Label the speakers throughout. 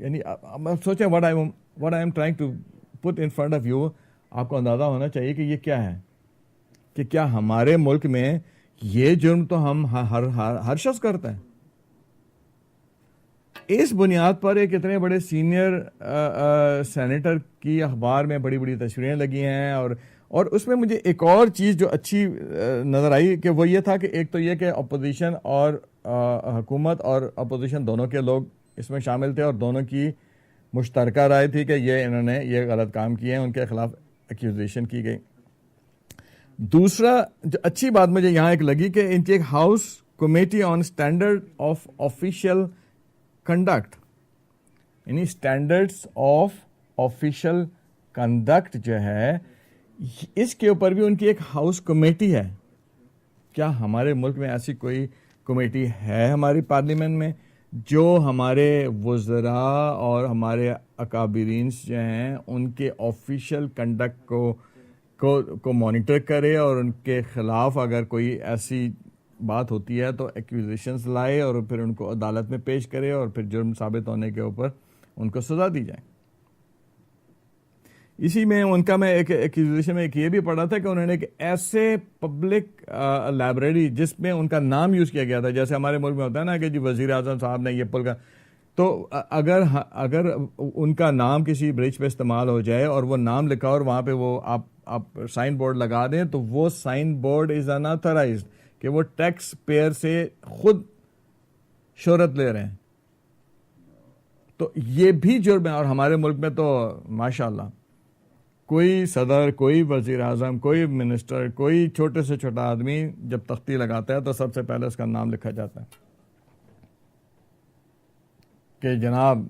Speaker 1: یعنی سوچیں what I am trying to put in front of you, آپ کو اندازہ ہونا چاہیے کہ یہ کیا ہے, کہ کیا ہمارے ملک میں یہ جرم تو ہم ہر شخص کرتا ہے. اس بنیاد پر ایک اتنے بڑے سینئر سینیٹر کی اخبار میں بڑی بڑی تصویریں لگی ہیں, اور اس میں مجھے ایک اور چیز جو اچھی نظر آئی کہ وہ یہ تھا کہ ایک تو یہ کہ اپوزیشن اور حکومت اور اپوزیشن دونوں کے لوگ اس میں شامل تھے, اور دونوں کی مشترکہ رائے تھی کہ انہوں نے یہ غلط کام کیے ہیں, ان کے خلاف ایکیوزیشن کی گئی. دوسرا جو اچھی بات مجھے یہاں ایک لگی کہ ان کی ایک house committee on standard of official conduct, یعنی اسٹینڈرڈس آف آفیشیل کنڈکٹ جو ہے اس کے اوپر بھی ان کی ایک ہاؤس کمیٹی ہے. کیا ہمارے ملک میں ایسی کوئی کمیٹی ہے ہماری پارلیمنٹ میں جو ہمارے وزراء اور ہمارے اکابرین جو ہیں ان کے آفیشیل کنڈکٹ کو مانیٹر کرے, اور ان کے خلاف اگر کوئی ایسی بات ہوتی ہے تو ایکوزیشنز لائے اور پھر ان کو عدالت میں پیش کرے, اور پھر جرم ثابت ہونے کے اوپر ان کو سزا دی جائے. اسی میں ان کا میں ایک ایکوزیشن میں ایک یہ بھی پڑھا تھا کہ انہوں نے ایک ایسے پبلک لائبریری جس میں ان کا نام یوز کیا گیا تھا, جیسے ہمارے ملک میں ہوتا ہے نا کہ جی وزیر اعظم صاحب نے یہ پل کا, تو اگر ان کا نام کسی برج پہ استعمال ہو جائے اور وہ نام لکھا اور وہاں پہ وہ آپ سائن بورڈ لگا دیں, تو وہ سائن بورڈ از اناتھرائزڈ, کہ وہ ٹیکس پیئر سے خود شہرت لے رہے ہیں. تو یہ بھی جرم ہے. اور ہمارے ملک میں تو ماشاءاللہ کوئی صدر, کوئی وزیر اعظم, کوئی منسٹر, کوئی چھوٹے سے چھوٹا آدمی جب تختی لگاتا ہے تو سب سے پہلے اس کا نام لکھا جاتا ہے کہ جناب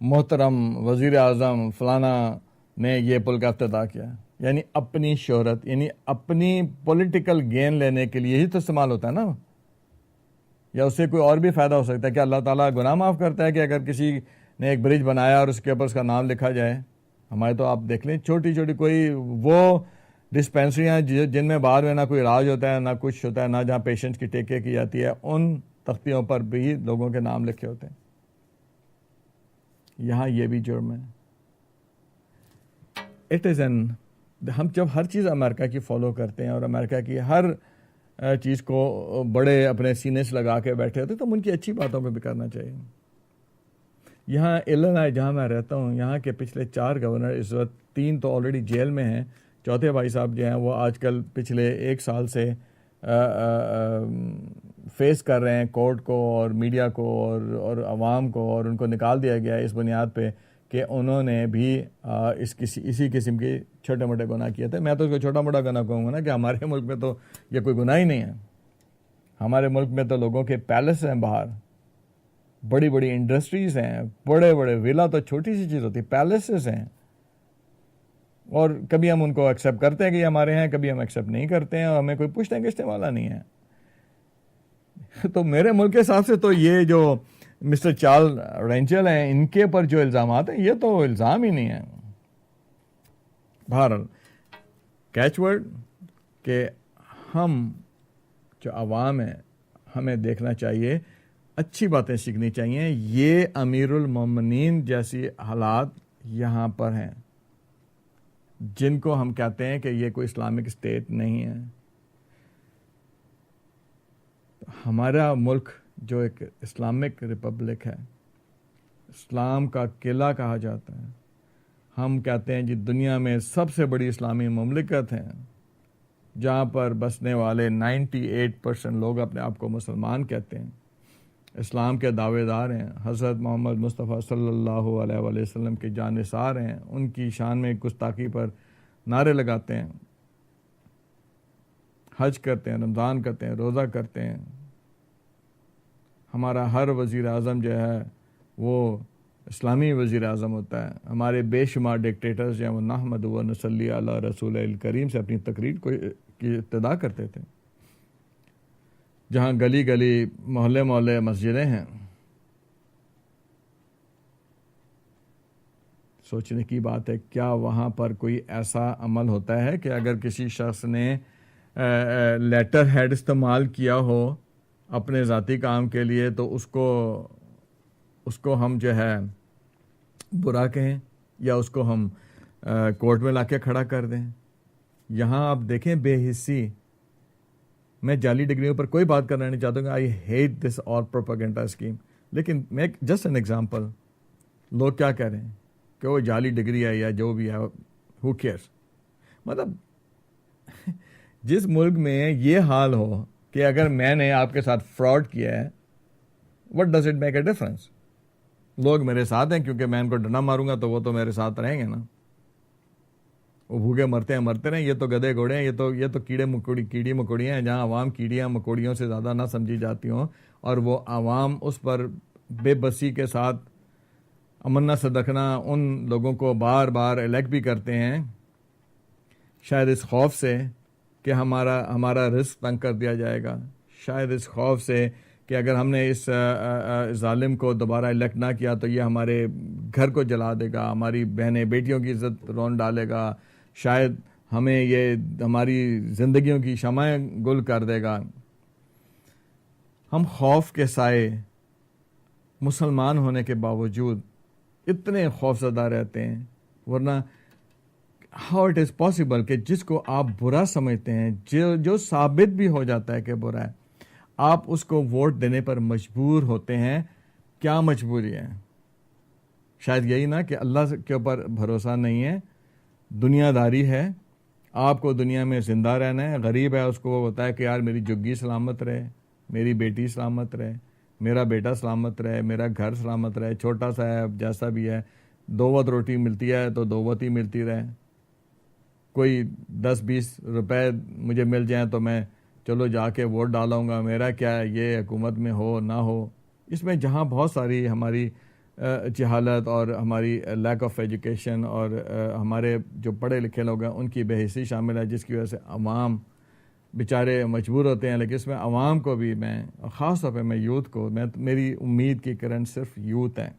Speaker 1: محترم وزیر اعظم فلانا نے یہ پل کا افتتاح کیا. یعنی اپنی شہرت, یعنی اپنی پولیٹیکل گین لینے کے لیے ہی تو استعمال ہوتا ہے نا, یا اس سے کوئی اور بھی فائدہ ہو سکتا ہے. کہ اللہ تعالیٰ گناہ معاف کرتا ہے کہ اگر کسی نے ایک برج بنایا اور اس کے اوپر اس کا نام لکھا جائے. ہمارے تو آپ دیکھ لیں چھوٹی چھوٹی کوئی وہ ڈسپینسریاں جن میں بعد میں نہ کوئی علاج ہوتا ہے, نہ کچھ ہوتا ہے, نہ جہاں پیشنٹس کی ٹیک کیئر کی جاتی ہے, ان تختیوں پر بھی لوگوں کے نام لکھے ہوتے ہیں. یہاں یہ بھی جرم ہے. اٹ از این, ہم جب ہر چیز امریکہ کی فالو کرتے ہیں اور امریکہ کی ہر چیز کو بڑے اپنے سینے سے لگا کے بیٹھے ہوتے ہیں, تو ان کی اچھی باتوں پہ بھی کرنا چاہیے. یہاں ایلنائے جہاں میں رہتا ہوں, یہاں کے پچھلے 4 گورنر اس وقت 3 تو آلریڈی جیل میں ہیں, چوتھے بھائی صاحب جو ہیں وہ آج کل پچھلے 1 سال سے فیس کر رہے ہیں کورٹ کو اور میڈیا کو اور عوام کو, اور ان کو نکال دیا گیا ہے اس بنیاد پہ کہ انہوں نے بھی اسی قسم کے چھوٹے موٹے گناہ کیے تھے. میں تو اس کو چھوٹا موٹا گناہ کہوں گا نا, کہ ہمارے ملک میں تو یہ کوئی گناہ ہی نہیں ہے. ہمارے ملک میں تو لوگوں کے پیلس ہیں باہر, بڑی بڑی انڈسٹریز ہیں, بڑے بڑے ویلا تو چھوٹی سی چیز ہوتی, پیلسز ہیں, اور کبھی ہم ان کو ایکسیپٹ کرتے ہیں کہ یہ ہمارے ہیں, کبھی ہم ایکسیپٹ نہیں کرتے ہیں, اور ہمیں کوئی پوچھنے گچھنے والا نہیں ہے. تو میرے ملک کے حساب سے تو یہ جو مسٹر چارلز رینچل ہیں, ان کے پر جو الزامات ہیں یہ تو الزام ہی نہیں ہے. بہرحال کیچ ورڈ کہ ہم جو عوام ہیں ہمیں دیکھنا چاہیے, اچھی باتیں سیکھنی چاہیے. یہ امیر المومنین جیسی حالات یہاں پر ہیں جن کو ہم کہتے ہیں کہ یہ کوئی اسلامک اسٹیٹ نہیں ہے. ہمارا ملک جو ایک اسلامک ریپبلک ہے, اسلام کا قلعہ کہا جاتا ہے, ہم کہتے ہیں جی دنیا میں سب سے بڑی اسلامی مملکت ہے, جہاں پر بسنے والے 98% لوگ اپنے آپ کو مسلمان کہتے ہیں, اسلام کے دعوے دار ہیں, حضرت محمد مصطفیٰ صلی اللہ علیہ وآلہ وسلم کے جانثار ہیں, ان کی شان میں گستاخی پر نعرے لگاتے ہیں, حج کرتے ہیں, رمضان کرتے ہیں, روزہ کرتے ہیں. ہمارا ہر وزیر اعظم جو ہے وہ اسلامی وزیر اعظم ہوتا ہے. ہمارے بے شمار ڈکٹیٹرز جو ہیں وہ نحمد و نصلی علی رسول الکریم سے اپنی تقریر کی ابتدا کرتے تھے. جہاں گلی گلی محلے محلے مسجدیں ہیں, سوچنے کی بات ہے کیا وہاں پر کوئی ایسا عمل ہوتا ہے کہ اگر کسی شخص نے لیٹر ہیڈ استعمال کیا ہو اپنے ذاتی کام کے لیے, تو اس کو ہم جو ہے برا کہیں یا اس کو ہم کورٹ میں لا کے کھڑا کر دیں. یہاں آپ دیکھیں بے حسی. میں جعلی ڈگریوں پر کوئی بات کرنا نہیں چاہتا ہوں. I hate this all propaganda scheme. لیکن میں جسٹ این ایگزامپل, لوگ کیا کہہ رہے ہیں کہ وہ جعلی ڈگری ہے یا جو بھی ہے, ہو کیئرس. مطلب جس ملک میں یہ حال ہو کہ اگر میں نے آپ کے ساتھ فراڈ کیا ہے, what does it make a difference? لوگ میرے ساتھ ہیں کیونکہ میں ان کو ڈنڈا ماروں گا تو وہ تو میرے ساتھ رہیں گے نا. وہ بھوکے مرتے ہیں مرتے رہیں. یہ تو گدھے گھوڑے ہیں, یہ تو کیڑی مکوڑیاں ہیں. جہاں عوام کیڑیاں مکوڑیوں سے زیادہ نہ سمجھی جاتی ہوں اور وہ عوام اس پر بے بسی کے ساتھ امنا صدقنا ان لوگوں کو بار بار الیکٹ بھی کرتے ہیں, شاید اس خوف سے کہ ہمارا رزق تنگ کر دیا جائے گا, شاید اس خوف سے کہ اگر ہم نے اس ظالم کو دوبارہ الیکٹ نہ کیا تو یہ ہمارے گھر کو جلا دے گا, ہماری بہنیں بیٹیوں کی عزت رون ڈالے گا, شاید ہمیں یہ ہماری زندگیوں کی شمعیں گل کر دے گا. ہم خوف کے سائے مسلمان ہونے کے باوجود اتنے خوف زدہ رہتے ہیں. ورنہ ہاؤ اٹ از پاسبل کہ جس کو آپ برا سمجھتے ہیں, جو ثابت بھی ہو جاتا ہے کہ برا ہے, آپ اس کو ووٹ دینے پر مجبور ہوتے ہیں. کیا مجبوری ہے؟ شاید یہی نا کہ اللہ کے اوپر بھروسہ نہیں ہے, دنیا داری ہے, آپ کو دنیا میں زندہ رہنا ہے. غریب ہے, اس کو وہ ہوتا ہے کہ یار میری جگی سلامت رہے, میری بیٹی سلامت رہے, میرا بیٹا سلامت رہے, میرا گھر سلامت رہے, چھوٹا سا ہے جیسا بھی ہے, 2 وقت روٹی ملتی ہے تو 2 وقت ہی ملتی رہے. کوئی 10-20 روپے مجھے مل جائیں تو میں چلو جا کے ووٹ ڈالاؤں گا, میرا کیا ہے یہ حکومت میں ہو نہ ہو. اس میں جہاں بہت ساری ہماری جہالت اور ہماری لیک آف ایجوکیشن اور ہمارے جو پڑھے لکھے لوگ ہیں ان کی بے حسی شامل ہے, جس کی وجہ سے عوام بیچارے مجبور ہوتے ہیں. لیکن اس میں عوام کو بھی میں خاص طور پہ میں یوتھ کو, میری امید کی کرن صرف یوتھ ہے.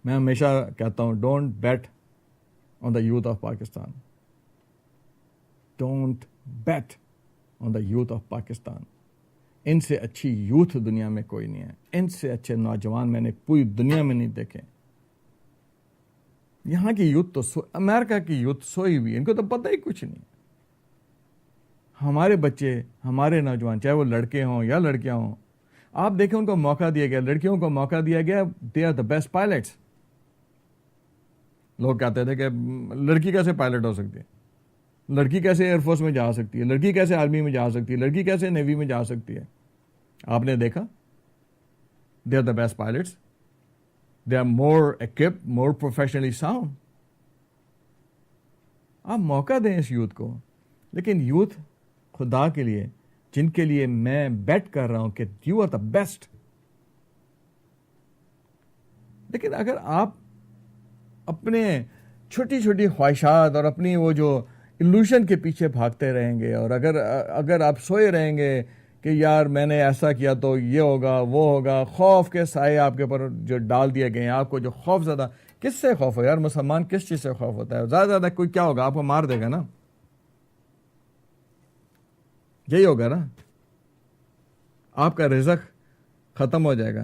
Speaker 1: میں ہمیشہ کہتا ہوں don't bet on the youth of Pakistan. Don't bet on the youth of Pakistan. ان سے اچھی یوتھ دنیا میں کوئی نہیں ہے, ان سے اچھے نوجوان میں نے پوری دنیا میں نہیں دیکھے. یہاں کی یوتھ تو امریکہ کی یوتھ سوئی ہوئی, ان کو تو پتہ ہی کچھ نہیں. ہمارے بچے, ہمارے نوجوان, چاہے وہ لڑکے ہوں یا لڑکیاں ہوں, آپ دیکھیں ان کو موقع دیا گیا, لڑکیوں کو موقع دیا گیا, they are the best pilots. لوگ کہتے تھے کہ لڑکی کیسے پائلٹ ہو سکتی ہے, لڑکی کیسے ایئر فورس میں جا سکتی ہے, لڑکی کیسے آرمی میں جا سکتی ہے, لڑکی کیسے نیوی میں جا سکتی ہے. آپ نے دیکھا, they are the best pilots, they are more equipped, more professionally sound. آپ موقع دیں اس یوتھ کو. لیکن یوتھ خدا کے لیے, جن کے لیے میں بیٹ کر رہا ہوں کہ یو آر دا بیسٹ, لیکن اگر آپ اپنے چھوٹی چھوٹی خواہشات اور اپنی وہ جو ایلوژن کے پیچھے بھاگتے رہیں گے, اور اگر آپ سوئے رہیں گے کہ یار میں نے ایسا کیا تو یہ ہوگا وہ ہوگا, خوف کے سائے آپ کے اوپر جو ڈال دیے گئے ہیں, آپ کو جو خوف زدہ, کس سے خوف ہو یار؟ مسلمان کس چیز سے خوف ہوتا ہے؟ زیادہ کوئی کیا ہوگا, آپ کو مار دے گا نا, یہی ہوگا نا, آپ کا رزق ختم ہو جائے گا.